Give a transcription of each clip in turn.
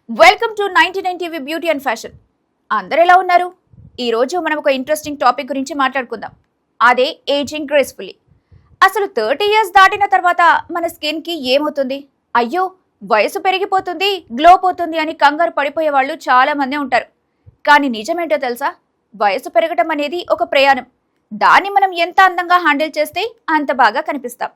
Welcome to 99 TV beauty and fashion. అందరు ఎలా ఉన్నారు? ఈ రోజు మనం ఒక ఇంట్రెస్టింగ్ టాపిక్ గురించి మాట్లాడుకుందాం. అదే ఏజింగ్ గ్రేస్ఫుల్లీ. అసలు 30 ఇయర్స్ దాటిన తర్వాత మన స్కిన్ కి ఏమవుతుంది? అయ్యో వయసు పెరిగిపోతుంది, గ్లో పోతుంది అని కంగారు పడిపోయే వాళ్ళు చాలా మందే ఉంటారు. కానీ నిజమేంటో తెలుసా? వయసు పెరగటం అనేది ఒక ప్రయాణం. దాన్ని మనం ఎంత అందంగా హ్యాండిల్ చేస్తే అంత బాగా కనిపిస్తాం.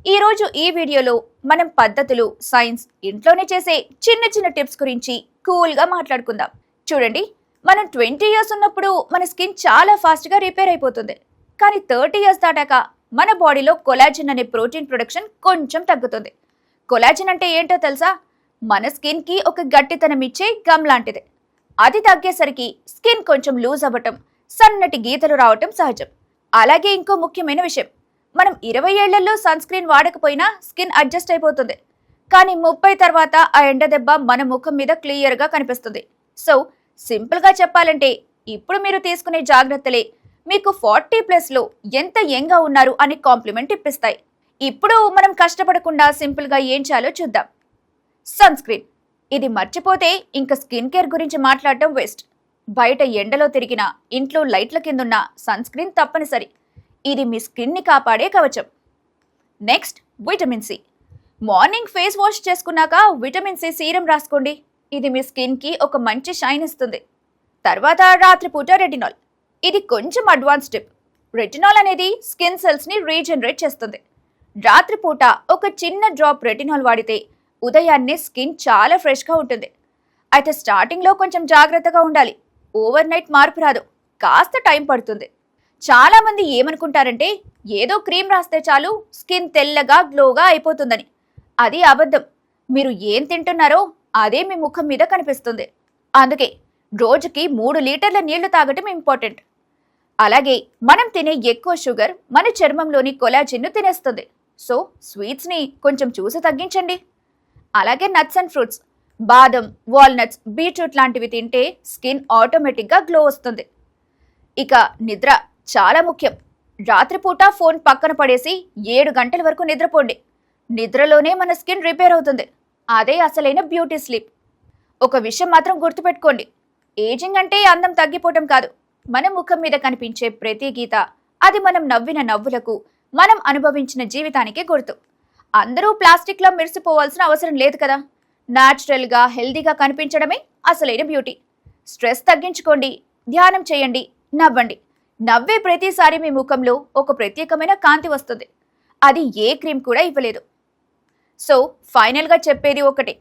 ఈ రోజు ఈ వీడియోలో మనం పద్ధతులు, సైన్స్, ఇంట్లోనే చేసే చిన్న చిన్న టిప్స్ గురించి కూల్గా మాట్లాడుకుందాం. చూడండి, మనం 20 ఇయర్స్ ఉన్నప్పుడు మన స్కిన్ చాలా ఫాస్ట్గా రిపేర్ అయిపోతుంది. కానీ 30 ఇయర్స్ దాటాక మన బాడీలో కొలాజిన్ అనే ప్రోటీన్ ప్రొడక్షన్ కొంచెం తగ్గుతుంది. కొలాజిన్ అంటే ఏంటో తెలుసా? మన స్కిన్కి ఒక గట్టితనం ఇచ్చే గమ్ లాంటిది. అది తగ్గేసరికి స్కిన్ కొంచెం లూజ్ అవ్వటం, సన్నటి గీతలు రావటం సహజం. అలాగే ఇంకో ముఖ్యమైన విషయం, మనం 20 ఏళ్లలో సన్ స్క్రీన్ వాడకపోయినా స్కిన్ అడ్జస్ట్ అయిపోతుంది. కానీ 30 తర్వాత ఆ ఎండ దెబ్బ మన ముఖం మీద క్లియర్గా కనిపిస్తుంది. సో సింపుల్గా చెప్పాలంటే ఇప్పుడు మీరు తీసుకునే జాగ్రత్తలే మీకు 40+లో ఎంత యంగ్గా ఉన్నారు అని కాంప్లిమెంట్ ఇప్పిస్తాయి. ఇప్పుడు మనం కష్టపడకుండా సింపుల్గా ఏం చేయాలో చూద్దాం. Sunscreen. ఇది మర్చిపోతే ఇంకా స్కిన్ కేర్ గురించి మాట్లాడటం వేస్ట్. బయట ఎండలో తిరిగినా, ఇంట్లో లైట్ల కిందున్న సన్ స్క్రీన్ తప్పనిసరి. ఇది మీ స్కిన్ని కాపాడే కవచం. Next, vitamin C. Morning face wash చేసుకున్నాక విటమిన్ సి సీరం రాసుకోండి. ఇది మీ స్కిన్కి ఒక మంచి షైన్ ఇస్తుంది. తర్వాత రాత్రిపూట రెటినాల్. ఇది కొంచెం అడ్వాన్స్ టిప్. రెటినాల్ అనేది స్కిన్ సెల్స్ని రీజనరేట్ చేస్తుంది. రాత్రిపూట ఒక చిన్న డ్రాప్ రెటినాల్ వాడితే ఉదయాన్నే స్కిన్ చాలా ఫ్రెష్గా ఉంటుంది. అయితే స్టార్టింగ్లో కొంచెం జాగ్రత్తగా ఉండాలి. ఓవర్ నైట్ మార్పు రాదు, కాస్త టైం పడుతుంది. చాలా మంది ఏమనుకుంటారంటే ఏదో క్రీమ్ రాస్తే చాలు స్కిన్ తెల్లగా గ్లోగా అయిపోతుందని. అది అబద్ధం. మీరు ఏం తింటున్నారో అదే మీ ముఖం మీద కనిపిస్తుంది. అందుకే రోజుకి 3 లీటర్ల నీళ్లు తాగటం ఇంపార్టెంట్. అలాగే మనం తినే ఎక్కువ షుగర్ మన చర్మంలోని కొలాజిన్ను తినేస్తుంది. సో స్వీట్స్ని కొంచెం చూసి తగ్గించండి. అలాగే నట్స్ అండ్ ఫ్రూట్స్, బాదం, వాల్నట్స్, బీట్రూట్ లాంటివి తింటే స్కిన్ ఆటోమేటిక్గా గ్లో వస్తుంది. ఇక నిద్ర చాలా ముఖ్యం. రాత్రిపూట ఫోన్ పక్కన పడేసి 7 గంటల వరకు నిద్రపోండి. నిద్రలోనే మన స్కిన్ రిపేర్ అవుతుంది. అదే అసలైన బ్యూటీ స్లీప్. ఒక విషయం మాత్రం గుర్తుపెట్టుకోండి, ఏజింగ్ అంటే అందం తగ్గిపోవటం కాదు. మన ముఖం మీద కనిపించే ప్రతి గీత, అది మనం నవ్విన నవ్వులకు, మనం అనుభవించిన జీవితానికి గుర్తు. అందరూ ప్లాస్టిక్లో మెరిసిపోవాల్సిన అవసరం లేదు కదా. న్యాచురల్గా, హెల్దీగా కనిపించడమే అసలైన బ్యూటీ. స్ట్రెస్ తగ్గించుకోండి, ధ్యానం చేయండి, నవ్వండి. నవ్వే ప్రతిసారి మీ ముఖంలో ఒక ప్రత్యేకమైన కాంతి వస్తుంది. అది ఏ క్రీమ్ కూడా ఇవ్వలేదు. సో ఫైనల్గా చెప్పేది ఒకటే,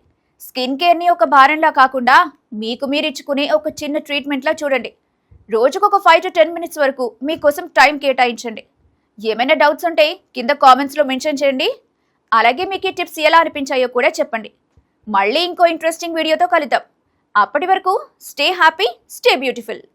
స్కిన్ కేర్ని ఒక భారంలా కాకుండా మీకు మీరిచ్చుకునే ఒక చిన్న ట్రీట్మెంట్లా చూడండి. రోజుకు ఒక 5 to 10 minutes వరకు మీకోసం టైం కేటాయించండి. ఏమైనా డౌట్స్ ఉంటే కింద కామెంట్స్లో మెన్షన్ చేయండి. అలాగే మీకు ఈ టిప్స్ ఎలా అనిపించాయో కూడా చెప్పండి. మళ్ళీ ఇంకో ఇంట్రెస్టింగ్ వీడియోతో కలుద్దాం. అప్పటి వరకు స్టే హ్యాపీ, స్టే బ్యూటిఫుల్.